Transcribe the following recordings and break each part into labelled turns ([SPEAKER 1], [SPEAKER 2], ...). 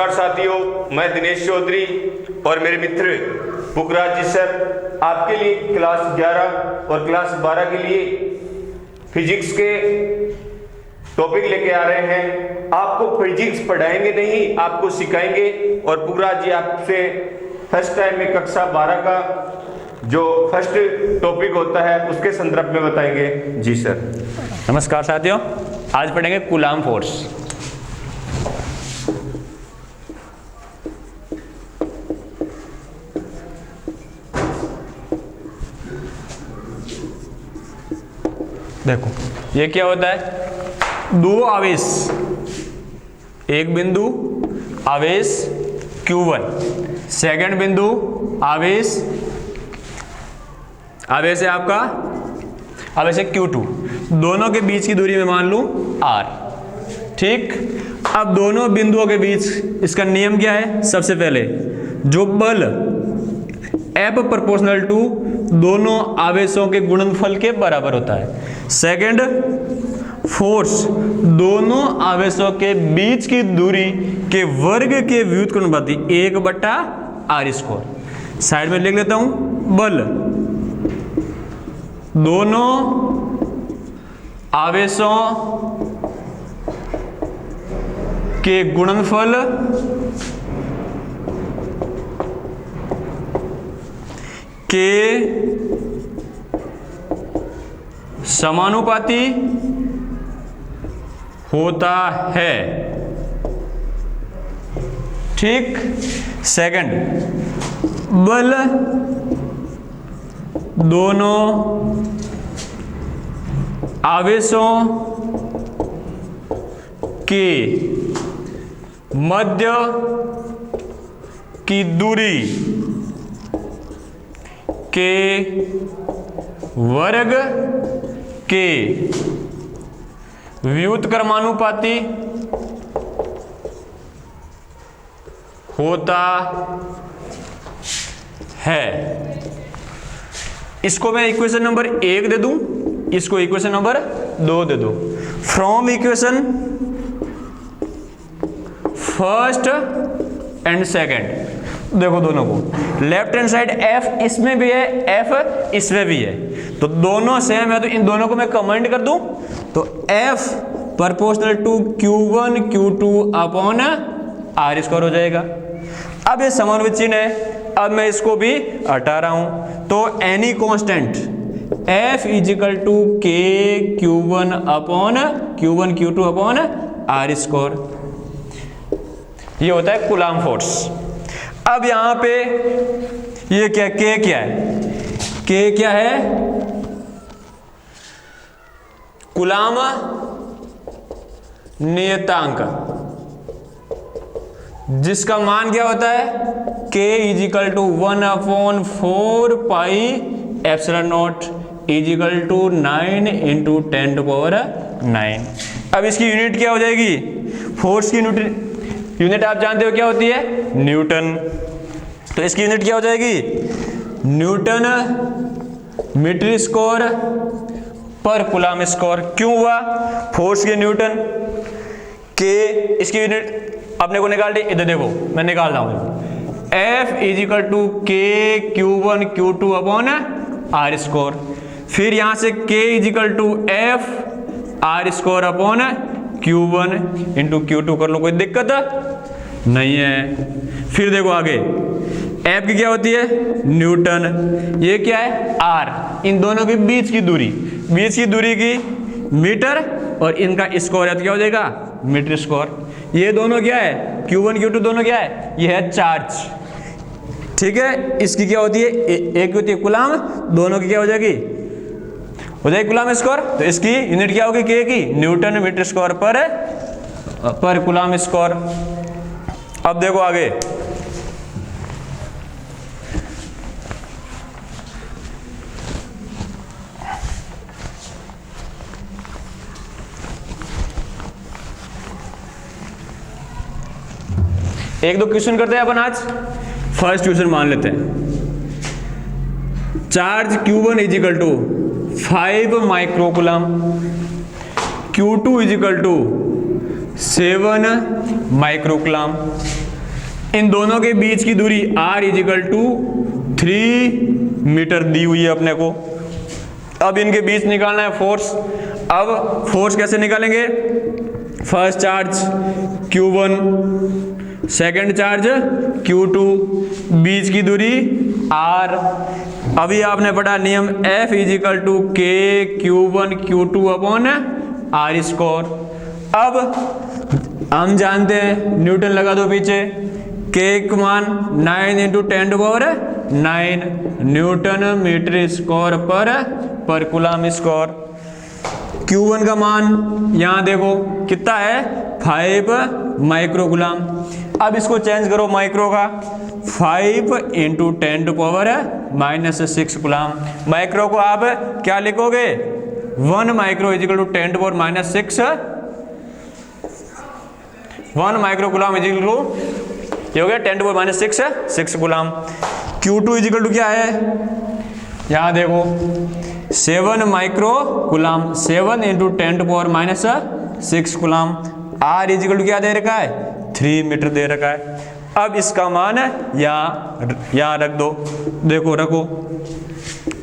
[SPEAKER 1] नमस्कार साथियों, मैं दिनेश चौधरी और मेरे मित्र पुखराज जी सर आपके लिए क्लास 11 और क्लास 12 के लिए फिजिक्स के टॉपिक लेके आ रहे हैं। आपको फिजिक्स पढ़ाएंगे नहीं, आपको सिखाएंगे। और पुखराज जी आपसे फर्स्ट टाइम में कक्षा 12 का जो फर्स्ट टॉपिक होता है उसके संदर्भ में बताएंगे। जी सर।
[SPEAKER 2] नमस्कार साथियों, आज पढ़ेंगे कूलाम फोर्स। देखो ये क्या होता है, दो आवेश, एक बिंदु आवेश Q1, सेकंड बिंदु आवेश है आपका आवेश है Q2, दोनों के बीच की दूरी में मान लूं R। ठीक, अब दोनों बिंदुओं के बीच इसका नियम क्या है? सबसे पहले जो बल F प्रोपोर्शनल टू दोनों आवेशों के गुणनफल के बराबर होता है। सेकंड, फोर्स दोनों आवेशों के बीच की दूरी के वर्ग के व्युत्क्रमानुपाती 1/r²। साइड में लिख लेता हूं, बल दोनों आवेशों के गुणनफल के समानुपाती होता है। ठीक, सेकंड, बल दोनों आवेशों के मध्य की दूरी के वर्ग के व्युत्क्रमानुपाती होता है। इसको मैं इक्वेशन नंबर 1 दे दूं, इसको इक्वेशन नंबर 2 दे दो। From equation first and second, देखो दोनों को, लेफ्ट हैंड साइड F इसमें भी है, F इसमें भी है, तो दोनों सेम है, तो इन दोनों को मैं कमेंट कर दूं तो F proportional to Q1 Q2 upon R² हो जाएगा। अब ये समानुपाती चिन्ह है, अब मैं इसको भी हटा रहा हूं, तो any constant F equal to K Q1 Q2 upon R², ये होता है कूलाम फोर्स। अब यहां पे ये क्या, K क्या है? K क्या है? कूलाम नियतांक, जिसका मान क्या होता है? K equal to 1/4 pi epsilon not equal to 9 into 10⁹। अब इसकी यूनिट क्या हो जाएगी? फोर्स की यूनिट आप जानते हो क्या होती है? न्यूटन। तो इसकी यूनिट क्या हो जाएगी? न्यूटन मीटर स्क्वायर पर कूलाम स्क्वायर। क्यों हुआ? फोर्स के न्यूटन, के, इसकी यूनिट अपने को निकाल दी। इधर देखो मैं निकाल रहा हूं, F equal to K Q1 Q2 upon R²। फिर यहां से K equal to F R² upon Q1 into Q2 कर लो, कोई दिक्कत नहीं है। फिर देखो आगे, F की क्या होती है? न्यूटन। ये क्या है? R। इन दोनों के बीच की दूरी की मीटर और इनका स्क्वायर है, तो क्या हो जाएगा? Metre square. ये दोनों क्या है? Q1 Q2 दोनों क्या है? ये है चार्ज। ठीक है, इसकी क्या होती है? एक होती है कूलाम, दोनों की क्या हो जाएगी? हो जाएगी कूलाम स्क्वायर। तो इसकी यूनिट क्या होगी? K की न्यूटन मीटर स्क्वायर पर कूलाम स्क्वायर। अब देखो आगे, एक दो क्वेश्चन करते हैं अपन आज। फर्स्ट क्वेश्चन मान लेते हैं, charge Q1 equal to 5 microcoulomb, Q2 equal to 7 microcoulomb. इन दोनों के बीच की दूरी r इजिकल टू 3 मीटर दी हुई है अपने को। अब इनके बीच निकालना है फोर्स। अब फोर्स कैसे निकालेंगे? First charge Q1, second charge Q2, बीच की दूरी r। अभी आपने पढ़ा नियम F equal to K Q1 Q2 upon r square. अब हम जानते हैं, न्यूटन लगा दो पीछे, K का मान 9 इंटू 10⁹ न्यूटन मीटर स्क्वायर पर कूलम स्क्वायर। Q1 का मान यहाँ देखो कितना है, 5 माइक्रो कूलम। अब इसको चेंज करो माइक्रो का, 5 इंटू 10⁻⁻6 कूलम। माइक्रो को आप क्या लिखोगे? 1 micro equal to 10⁻⁻6, 1 micro coulomb equal to ये हो गया 10⁻⁻6 कूलम। Q2 इजिकल टू क्या है? यहाँ देखो 7 micro coulomb, 7 into 10⁻⁻6 coulomb. R equal to क्या दे रखा है? 3 मीटर दे रखा है। अब इसका मान यहाँ रख दो, देखो रखो।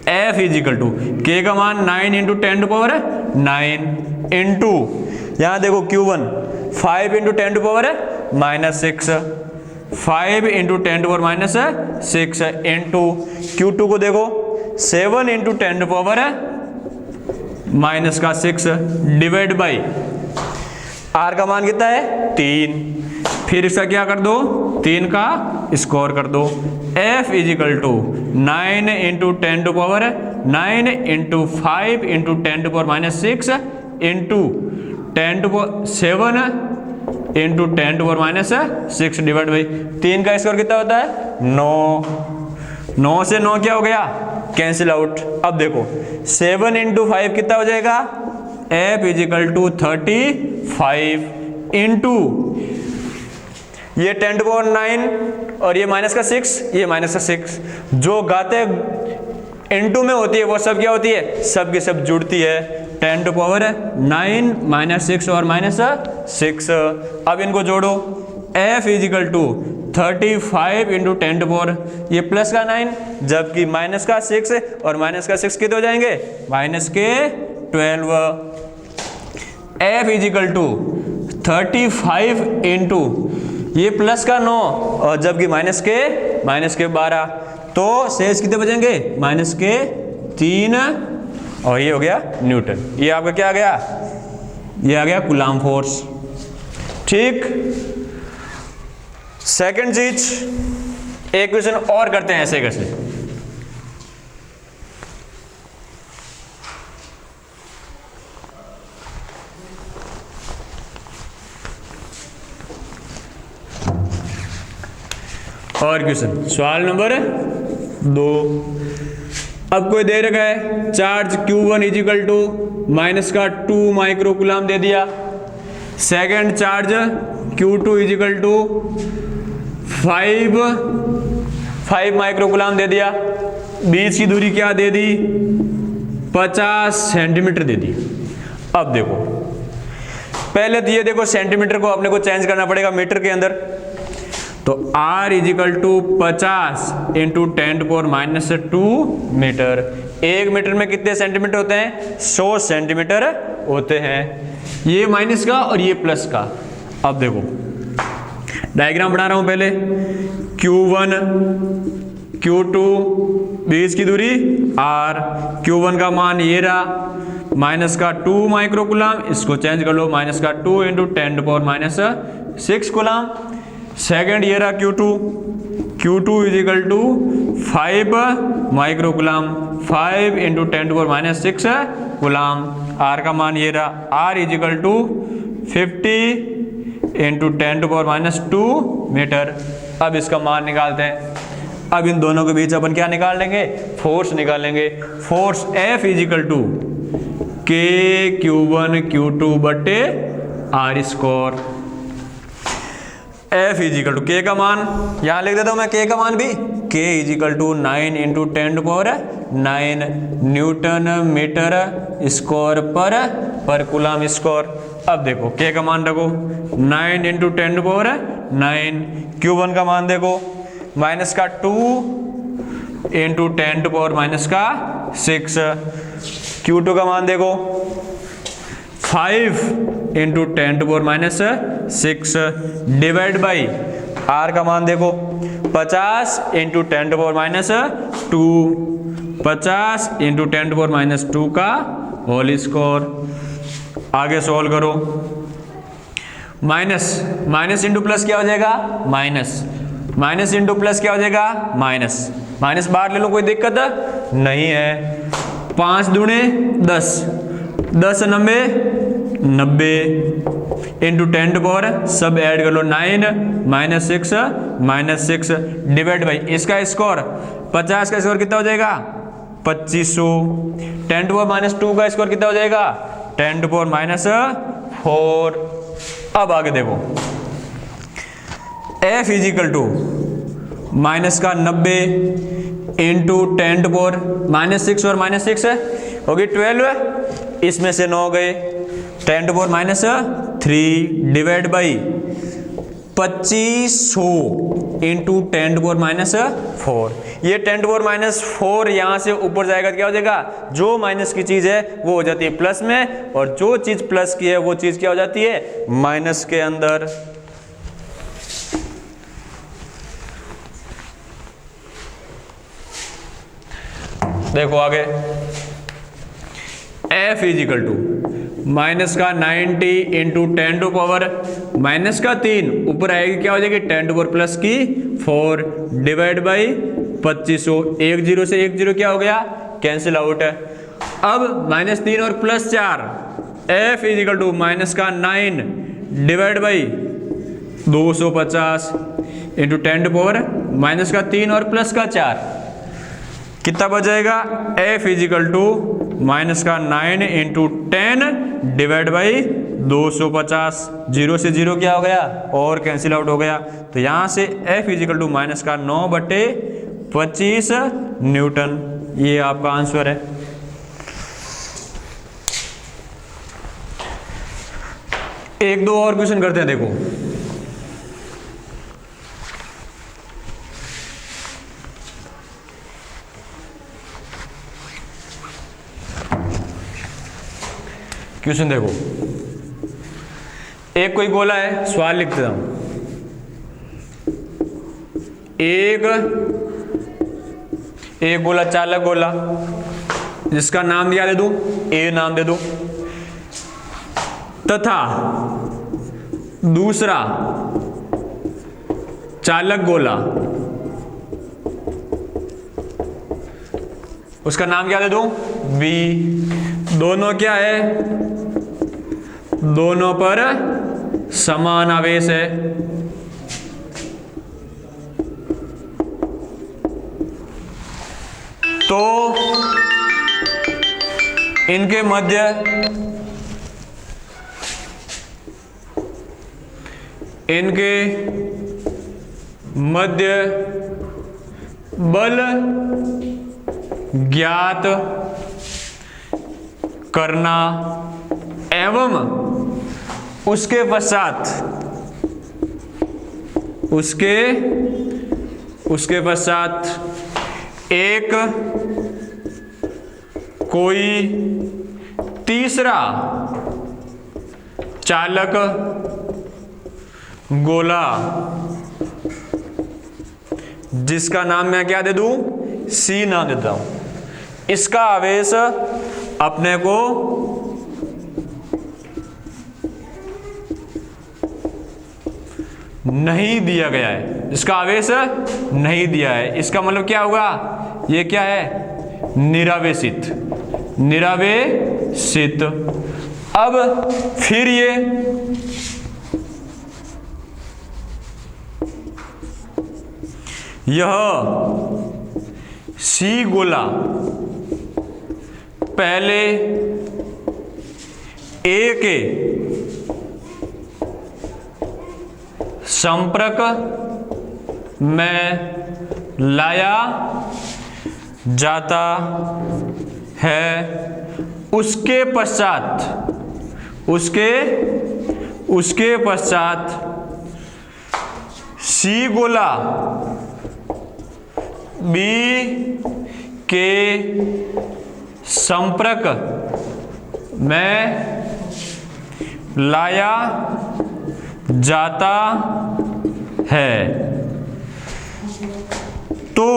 [SPEAKER 2] F इजिकल टू K का मान 9 इंटू 10⁻9 इंटू यहाँ देखो Q1 5 into 10⁻⁻6, 5 into 10⁻⁻6 into Q2 को देखो 7 इंटू 10⁻⁻6 डिवाइड बाई R का मान कितना है? 3। फिर इसका क्या कर दो? 3 का स्क्वायर कर दो। F equal to 9 into 10⁻9 into 5 into 10⁻6 into 7 into 10⁻6 divide by 3 का स्क्वायर कितना होता है? 9। 9 से 9 क्या हो गया? Cancel out. अब देखो 7 इंटू 5 कितना हो जाएगा? F इजिकल टू 35 इंटू ये 10⁻9 और ये माइनस का 6, ये माइनस का 6, जो गाते इंटू में होती है वो सब क्या होती है? सब की सब जुड़ती है। 10⁻9 -6 और -6। अब इनको जोड़ो। F इजिकल टू 35 इंटू 10⁻, ये प्लस का 9 जबकि माइनस का 6 और माइनस का 6 कितने हो जाएंगे? माइनस के 12। F इजिकल टू 35 इंटू ये प्लस का 9 और जबकि माइनस के 12, तो शेष कितने बचेंगे? माइनस के 3 और ये हो गया न्यूटन। ये आपका क्या आ गया? ये आ गया कूलम फोर्स। ठीक। सेकंड चीज, एक क्वेश्चन और करते हैं ऐसे कैसे। और क्वेश्चन सवाल नंबर 2। अब कोई दे रखा है charge Q1 equal to minus का 2 माइक्रो कूलम दे दिया। Second charge Q2 equal to 5 micro coulomb दे दिया। बीच की दूरी क्या दे दी? 50 सेंटीमीटर दे दी। अब देखो पहले तो ये देखो सेंटीमीटर को अपने को चेंज करना पड़ेगा मीटर के अंदर, तो R equal to 50 into 10⁻⁻2 metre. 1 metre में कितने सेंटीमीटर होते हैं? 100 सेंटीमीटर होते हैं। ये माइनस का और ये प्लस का। अब देखो डायग्राम बना रहा हूं पहले। Q1 Q2 बीच की दूरी R, Q1 का मान ये रहा माइनस का 2 माइक्रो कूलम, इसको चेंज कर लो माइनस का 2 इंटू 10⁻⁻6 कूलम। सेकेंड ये रहा Q2 equal to 5 micro coulomb, 5 into 10⁻6 coulomb. R का मान ये रहा R equal to 50 into 10⁻2 metre. अब इसका मान निकालते हैं। अब इन दोनों के बीच अपन क्या निकाल लेंगे? फोर्स निकालेंगे। Force F equal to K Q1 Q2 बटे R square. F equal to K का मान यहाँ लिख देता हूँ मैं, K का मान भी K equal to 9 into 10⁻9 newton metre square पर कूलम स्क्वायर। अब देखो K का मान रखो 9 इंटू 10⁻9 9, Q1 का मान देखो माइनस का 2 इंटू 10 टू पावर माइनस का 6, Q2 का मान देखो 5 into 10 to power minus 6 divide by R का मान देखो 50 into 10 to power minus 2, 50 into 10 to power minus 2 का होल स्क्वायर। आगे सॉल्व करो। माइनस इंटू प्लस क्या हो जाएगा, माइनस इंटू प्लस क्या हो जाएगा, माइनस बाहर ले लो, कोई दिक्कत नहीं है। 5 दूने 10, 10 90 इंटू 10 टू पावर सब ऐड कर लो 9 -6 डिवाइड बाई इसका स्कोर 50 का स्कोर कितना हो जाएगा 2500, 10 टू पावर माइनस 2 का स्कोर कितना हो जाएगा 10 टू पावर माइनस 4। अब आगे देखो f is equal to minus का 90 इंटू 10 टू पावर -6 और -6 है होगी 12, इसमें से 9 गए 10 to power minus 3 divide by 2500 into 10 to power minus 4। ये 10 टू पावर माइनस 4 यहाँ से ऊपर जाएगा क्या हो जाएगा, जो माइनस की चीज है वो हो जाती है प्लस में, और जो चीज प्लस की है वो चीज क्या हो जाती है माइनस के अंदर। देखो आगे f is equal to minus का 90 इंटू 10 टू पावर माइनस का 3 ऊपर आएगी क्या हो जाएगी 10 टू पावर प्लस की 4 डिवाइड बाई 2500, 1 0 से 1 0 क्या हो गया कैंसिल आउट है। अब -3 और +4 f is equal to minus का 9 divide by 250 into 10 to power minus का 3 और प्लस का 4 कितना बच जाएगा f is equal to minus का 9 इंटू 10 डिवाइड बाई 250, 0 से 0 क्या हो गया और कैंसिल आउट हो गया। तो यहां से f is equal to minus का 9/25 न्यूटन, ये आपका आंसर है। एक दो और क्वेश्चन करते हैं। देखो क्वेश्चन देखो, एक कोई गोला है, सवाल लिख देता हूं। एक गोला चालक गोला जिसका नाम दिया दे दूं, ए नाम दे दूं, तथा दूसरा चालक गोला उसका नाम क्या दे दूं बी। दोनों क्या है, दोनों पर समान आवेश है। तो इनके मध्य बल ज्ञात करना एवं उसके पश्चात एक कोई तीसरा चालक गोला जिसका नाम मैं क्या दे दूं सी नाम देता हूं, इसका आवेश अपने को नहीं दिया गया है, इसका आवेश नहीं दिया है। इसका मतलब क्या होगा, ये क्या है निरावेशित। अब फिर यह सी गोला पहले ए के संपर्क में लाया जाता है, उसके पश्चात सी गोला बी के संपर्क में लाया जाता है तो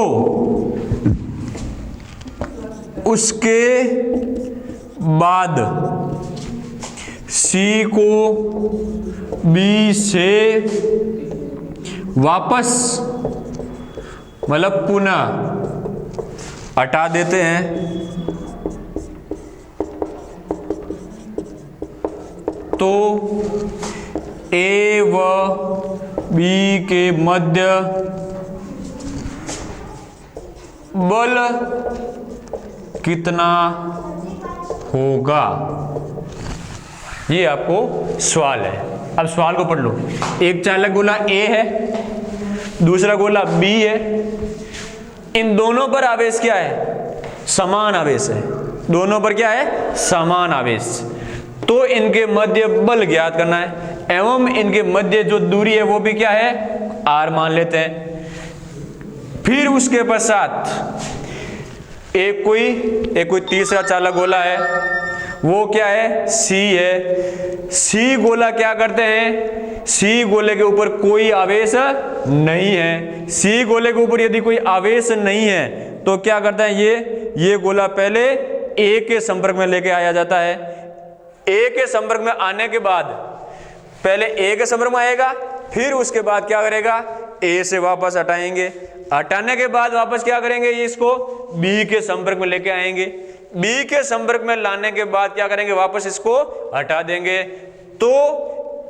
[SPEAKER 2] उसके बाद सी को बी से वापस मतलब पुनः हटा देते हैं तो ए व बी के मध्य बल कितना होगा। ये आपको सवाल है। अब सवाल को पढ़ लो। एक चालक गोला ए है, दूसरा गोला बी है। इन दोनों पर आवेश क्या है? समान आवेश है। दोनों पर क्या है? समान आवेश। तो इनके मध्य बल ज्ञात करना है एवं इनके मध्य जो दूरी है वो भी क्या है? r मान लेते हैं। फिर उसके पश्चात एक कोई तीसरा चालक गोला है, वो क्या है? C है। C गोला क्या करते हैं? C गोले के ऊपर कोई आवेश नहीं है। C गोले के ऊपर यदि कोई आवेश नहीं है तो क्या करता है? ये गोला पहले A के संपर्क में लेके आया जाता है। A के संपर्क में आने के बाद पहले A के संपर्क में आएगा, फिर उसके बाद क्या करेगा? A से वापस हटाएंगे। हटाने के बाद वापस क्या करेंगे? इसको B के संपर्क में लेके आएंगे। B के संपर्क में लाने के बाद क्या करेंगे? वापस इसको हटा देंगे। तो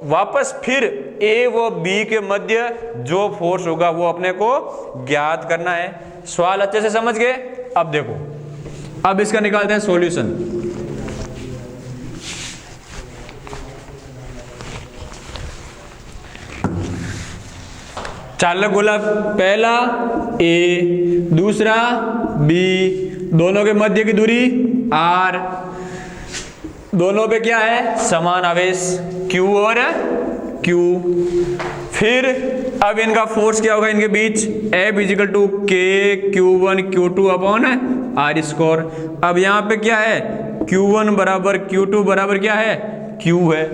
[SPEAKER 2] वापस फिर A व B के मध्य जो फोर्स होगा वो अपने को ज्ञात करना है। सवाल अच्छे से समझ गए? अब देखो, अब इसका निकालते हैं सॉल्यूशन। चालक गोला पहला ए, दूसरा बी, दोनों के मध्य की दूरी r, दोनों पे क्या है? समान आवेश q और q। फिर अब इनका फोर्स क्या होगा इनके बीच? F = K Q1 Q2 upon r square. अब यहाँ पे क्या है? Q1 बराबर Q2 बराबर क्या है? Q है।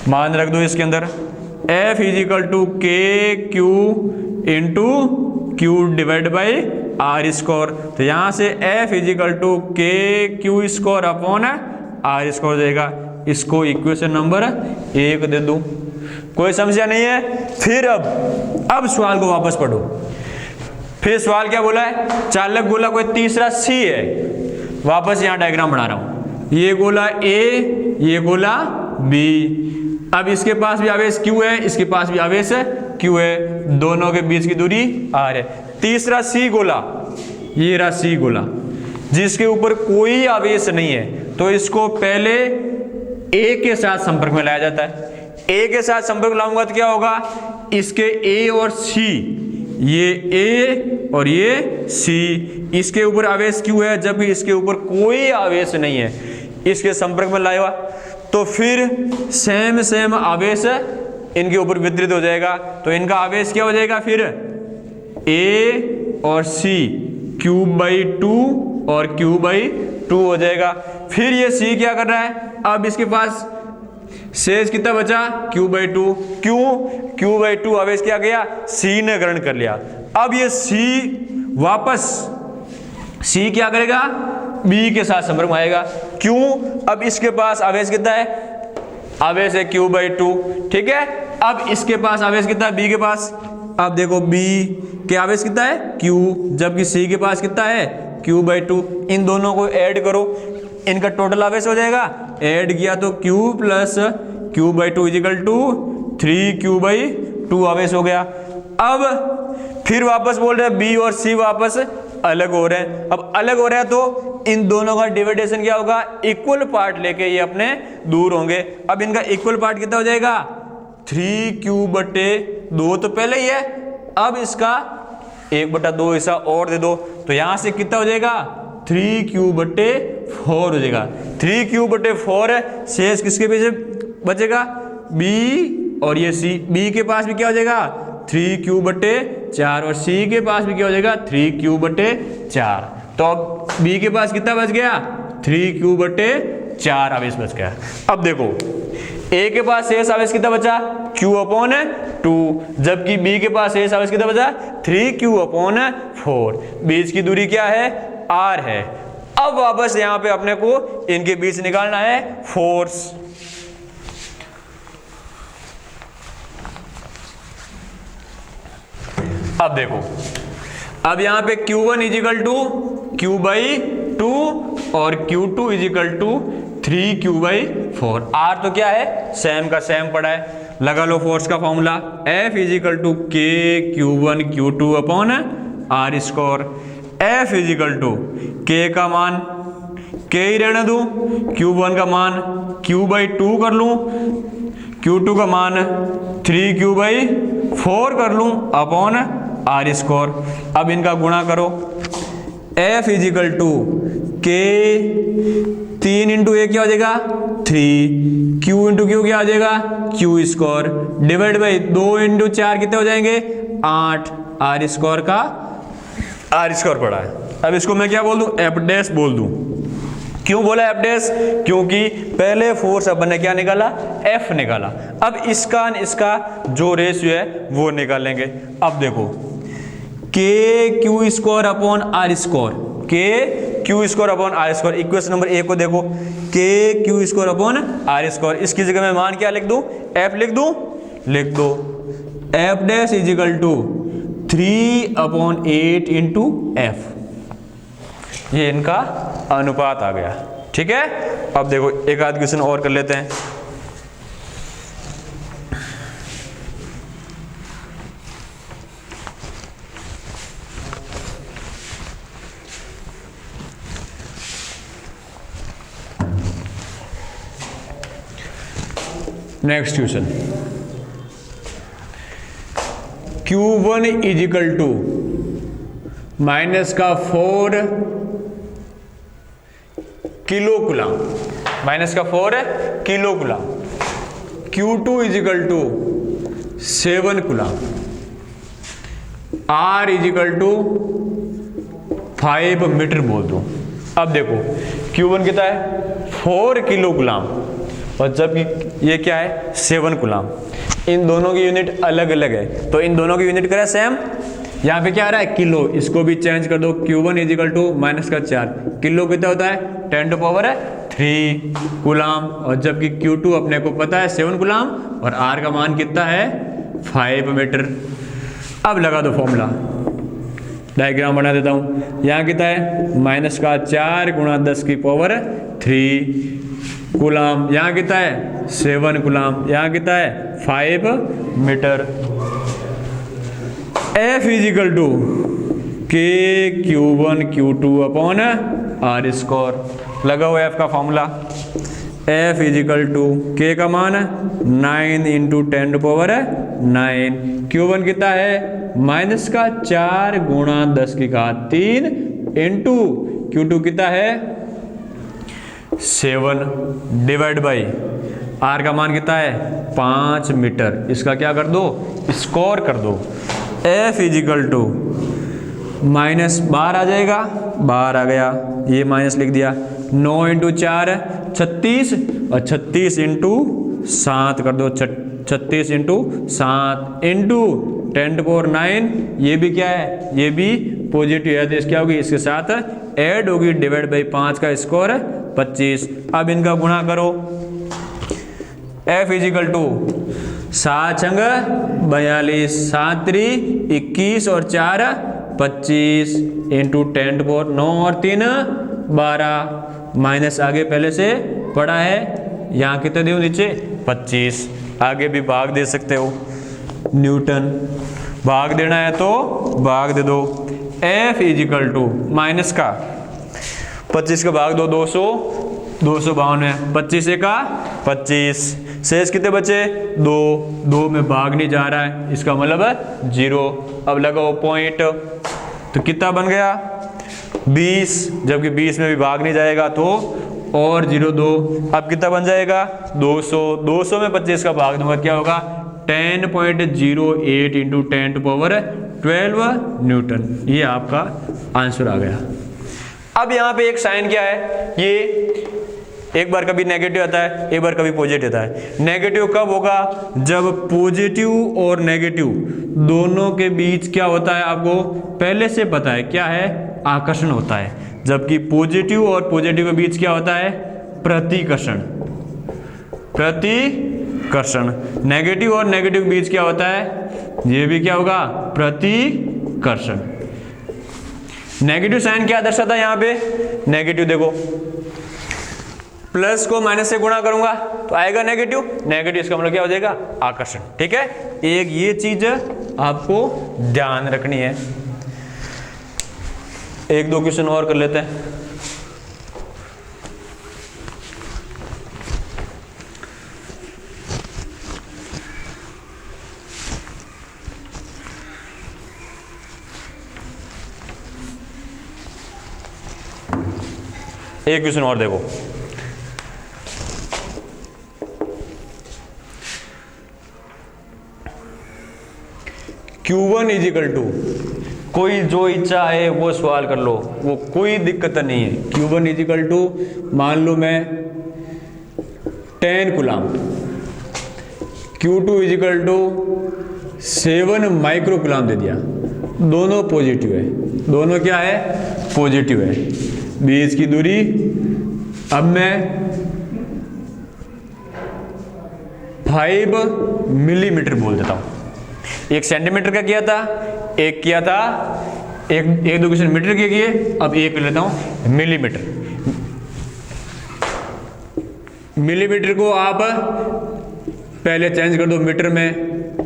[SPEAKER 2] मान रख दो इसके अंदर F = K Q × Q divide by r square. तो यहाँ से F = K Q square upon r square देगा। इसको इक्वेशन नंबर 1 दे दूं। कोई समस्या नहीं है? फिर अब सवाल को वापस पढ़ो। फिर सवाल क्या बोला है? चालक गोला कोई तीसरा C है। वापस यहाँ डायग्राम बना रहा हूं। ये गोला A, ये गोला B। अब इसके पास भी आवेश Q है, इसके पास भी आवेश Q है। दोनों के बीच की दूरी r है। तीसरा C गोला, ये रहा C गोला, जिसके ऊपर कोई आवेश नहीं है, तो इसको पहले A के साथ संपर्क में लाया जाता है। A के साथ संपर्क लाऊंगा तो क्या होगा? इसके A और C, ये A और ये C, इसके ऊपर आवेश Q है जबकि इसके ऊपर कोई आवेश नहीं है। इसके संपर्क में लाया तो फिर सेम आवेश इनके ऊपर वितरित हो जाएगा। तो इनका आवेश क्या हो जाएगा? फिर A और C Q/2 और Q/2 हो जाएगा। फिर ये C क्या कर रहा है? अब इसके पास शेष कितना बचा? Q/2। क्यों? Q/2 आवेश क्या गया? C ने ग्रहण कर लिया। अब ये C वापस C क्या करेगा? B के साथ संपर्क में आएगा। क्यों? अब इसके पास आवेश कितना है? आवेश है Q/2। ठीक है। अब इसके पास आवेश कितना है? B के पास। अब देखो B के आवेश कितना है? Q, जबकि C के पास कितना है? Q/2। इन दोनों को ऐड करो, इनका टोटल आवेश हो जाएगा। ऐड किया तो Q + Q/2 = 3Q/2 आवेश हो गया। अब फिर वापस बोल रहे हैं B और C वापस अलग हो रहे हैं। अब अलग हो रहे हैं तो इन दोनों का डिवाइडेशन क्या होगा? इक्वल पार्ट लेके ये अपने दूर होंगे। अब इनका इक्वल पार्ट कितना हो जाएगा? 3Q/2 तो पहले ही है। अब इसका 1/2 हिस्सा और दे दो, तो यहां से कितना हो जाएगा? 3Q/4 हो जाएगा। 3Q/4 है। शेष किसके पीछे बचेगा? B और ये C। B के पास भी क्या हो जाएगा? 3/4 और सी के पास भी क्या हो जाएगा 3/4। तो अब बी के पास कितना बच गया 3/4 आवेश बच गया। अब देखो ए के पास शेष आवेश कितना बचा Q/2, जबकि बी के पास शेष आवेश कितना बचा 3Q/4। बीच की दूरी क्या है R है। अब वापस यहां पे अपने को इनके बीच निकालना है फोर्स। अब देखो, अब यहां पे Q1 = Q/2 और Q2 = 3Q/4। R तो क्या है सेम का सेम पड़ा है। लगा लो फोर्स का formula F = KQ1 Q2/R²। F = K का मान K ही रहने दूं, Q1 का मान Q/2 कर लूं, Q2 का मान 3Q/4 कर लूं अपॉन R²। अब इनका गुणा करो। F = K 3 × A क्या हो जाएगा 3, Q × Q क्या हो जाएगा Q² डिवाइड बाई 2 × 4 कितने हो जाएंगे 8। R² का R² पड़ा है। अब इसको मैं क्या बोल दूं F' बोल दूं। क्यों बोला F'? क्योंकि पहले फोर्स अपन ने क्या निकाला F निकाला। अब इसका जो रेशियो है वो निकालेंगे। अब देखो KQ²/R², KQ²/R²। इक्वेशन नंबर 1 को देखो KQ²/R²। इसकी जगह मैं मान क्या लिख दूं F लिख दूं, लिख दो F' = 3/8 × F। ये इनका अनुपात आ गया। ठीक है। अब देखो एक आध क्वेश्चन और कर लेते हैं। Next question Q1 = -4 kilo coulomb, -4 kilo coulomb. Q2 = 7 coulomb. R = 5 metre बोल दो। अब देखो Q1 कितना है 4 किलो कूलम और जबकि ये क्या है 7 कूलम। इन दोनों की यूनिट अलग अलग है, तो इन दोनों की यूनिट करें सेम। यहाँ पे क्या आ रहा है किलो, इसको भी चेंज कर दो। Q1 = -4 किलो कितना होता है 10⁻³ कूलम और जबकि Q2 अपने को पता है 7 कूलम और R का मान कितना है 5 मीटर। अब लगा दो फॉर्मूला, डायग्राम बना देता हूँ। यहाँ कितना है -4 × 10⁻³ कूलम, यहाँ कितना है 7 कूलम, यहाँ कितना है 5 मीटर। F = KQ1 Q2/R²। लगा हुआ F का फॉर्मूला F = K का मान 9 × 10⁻9। Q1 कितना है -4 × 10⁻³ इंटू Q2 कितना है 7 डिवाइड बाई R का मान कितना है 5 मीटर। इसका क्या कर दो स्कोर कर दो। F = -12 आ जाएगा, 12 आ गया, ये माइनस लिख दिया। 9 × 4 36 और 36 × 7 कर दो 36 × 7 इंटू 10⁻9। ये भी क्या है ये भी पॉजिटिव है तो इसकी क्या होगी इसके साथ ऐड होगी डिवाइड बाई 5 का स्कोर 25। अब इनका गुणा करो। F = 7 × 42 7 × 21 और 4 25 इंटू 10⁻9 और 3 12 माइनस आगे पहले से पड़ा है, यहाँ कितने दे नीचे 25। आगे भी भाग दे सकते हो, न्यूटन भाग देना है तो भाग दे दो। F = माइनस का 25 का भाग दो 200 252 25 का 25 शेष कितने बचे 2 में भाग नहीं जा रहा है इसका मतलब है 0। अब लगाओ पॉइंट तो कितना बन गया 20, जबकि 20 में भी भाग नहीं जाएगा तो और 0 2। अब कितना बन जाएगा 200 में 25 का भाग दूंगा क्या होगा 10.08 इंटू 10⁻12 न्यूटन। ये आपका आंसर आ गया। अब यहाँ पे एक साइन क्या है, ये एक बार कभी नेगेटिव आता है, एक बार कभी पॉजिटिव आता है। नेगेटिव कब होगा, जब पॉजिटिव और नेगेटिव दोनों के बीच क्या होता है आपको पहले से पता है, क्या है, आकर्षण होता है। जबकि पॉजिटिव और पॉजिटिव के बीच क्या होता है, प्रतिकर्षण। प्रतिकर्षण। नेगेटिव और नेगेटिव के बीच क्या होता है, ये भी क्या होगा, प्रतिकर्षण। नेगेटिव साइन क्या दर्शाता है यहाँ पे, नेगेटिव देखो, प्लस को माइनस से गुणा करूंगा तो आएगा नेगेटिव, नेगेटिव इसका मतलब क्या हो जाएगा, आकर्षण। ठीक है, एक ये चीज आपको ध्यान रखनी है। एक दो क्वेश्चन और कर लेते हैं। एक क्वेश्चन और देखो, Q1 इजिकल टू, कोई जो इच्छा है वो सवाल कर लो, वो कोई दिक्कत नहीं है। Q1 इजिकल टू, मान लो मैं 10 coulomb, Q2 equal to 7 micro coulomb दे दिया। दोनों पॉजिटिव है, दोनों क्या है, पॉजिटिव है। बीच की दूरी अब मैं 5 मिलीमीटर बोल देता हूं। एक सेंटीमीटर का किया था, एक किया था, एक दो क्वेश्चन मीटर के किए, अब एक कर लेता हूं मिलीमीटर। मिलीमीटर को आप पहले चेंज कर दो मीटर में,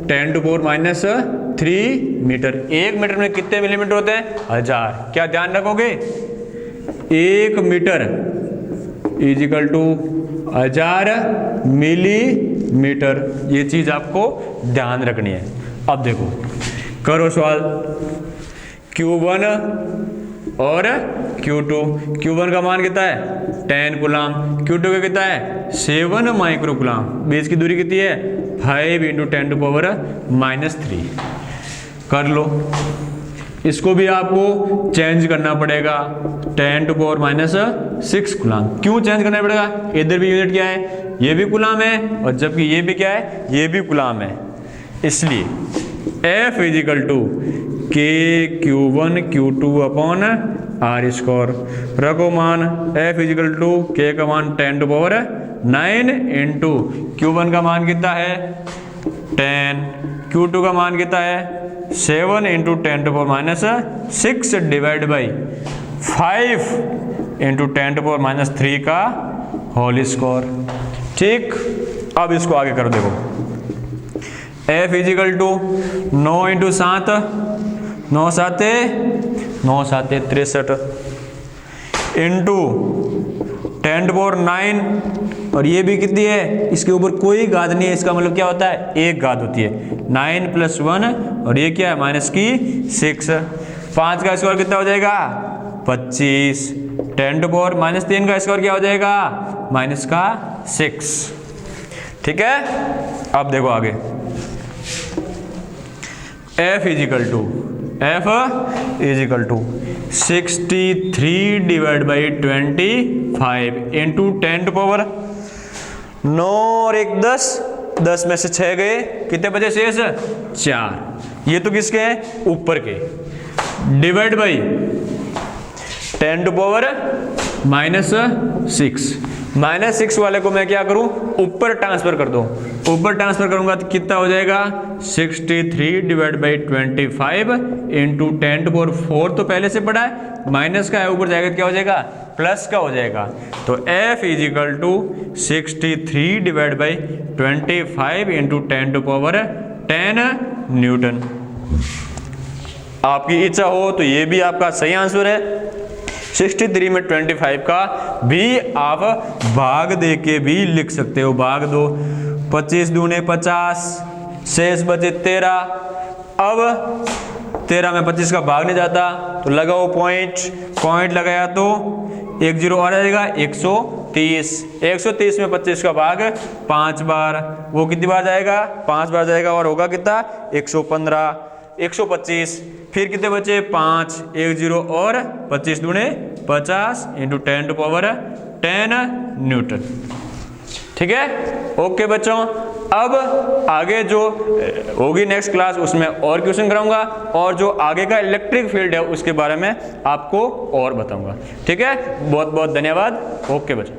[SPEAKER 2] 10⁻³ मीटर। एक मीटर में कितने मिलीमीटर होते हैं, 1000। क्या ध्यान रखोगे, 1 मीटर इजिकल टू 1000 मिलीमीटर। ये चीज आपको ध्यान रखनी है। अब देखो, करो सवाल। Q1 और Q2, Q1 का मान कितना है, 10 कूलाम, Q2 का कितना है, 7 माइक्रो कूलाम। बीच की दूरी कितनी है, 5 × 10⁻³ कर लो। इसको भी आपको चेंज करना पड़ेगा, 10⁻6 कूलाम। क्यों चेंज करना पड़ेगा, इधर भी यूनिट क्या है, ये भी कूलाम है, और जबकि ये भी क्या है, ये भी कूलाम है। इसलिए F equal to KQ1 Q2 upon R²। रखो मान, F इजिकल टू K का मान 10⁻9 इंटू Q1 का मान कितना है, 10, Q2 का मान कितना है, 7 × 10⁻6 डिवाइड बाई 5 × 10⁻³ का होल स्क्वायर। ठीक, अब इसको आगे करो। देखो, F इजिकल टू 9 × 7, 9 7 63 इंटू 10⁻9, और ये भी कितनी है, इसके ऊपर कोई घात नहीं है, इसका मतलब क्या होता है, एक घात होती है। 9 + 1, और ये क्या है, -6। 5 का स्क्वायर कितना हो जाएगा, 25। 10⁻³ का स्क्वायर क्या हो जाएगा, -6। ठीक है, अब देखो आगे। F equal to 63 divide by 25 into 10⁻9 और 1 10, 10 में से 6 गए, कितने बचे शेष, 4। ये तो किसके हैं, ऊपर के, डिवाइड बाई 10⁻6। -6 वाले को मैं क्या करूं, ऊपर ट्रांसफर कर दूं। ऊपर ट्रांसफर करूंगा तो कितना हो जाएगा, 63 डिवाइड बाई 25 इंटू 10⁴ तो पहले से पढ़ा है, माइनस का है, ऊपर जाएगा तो क्या हो जाएगा, प्लस का हो जाएगा। तो F equal to 63 divide by 25 into 10⁻10 newton. आपकी इच्छा हो तो ये भी आपका सही आंसर है। 63 में 25 का भी आप भाग दे के भी लिख सकते हो, भाग दो। 25 दूने 50, शेष बचे 13। अब 13 में 25 का भाग नहीं जाता तो लगाओ पॉइंट, पॉइंट लगाया तो 1 0 आ जाएगा, 130, 130 में 25 का भाग 5 बार, वो कितनी बार जाएगा? 5 बार जाएगा और होगा कितना? 115, 125, फिर कितने बचे? 5, 1 0 और 25 दूने 50 इंटू 10 न्यूटन। ठीक है, ओके बच्चों। अब आगे जो होगी नेक्स्ट क्लास उसमें और क्वेश्चन कराऊंगा और जो आगे का इलेक्ट्रिक फील्ड है उसके बारे में आपको और बताऊंगा। ठीक है, बहुत बहुत धन्यवाद। ओके बच्चों।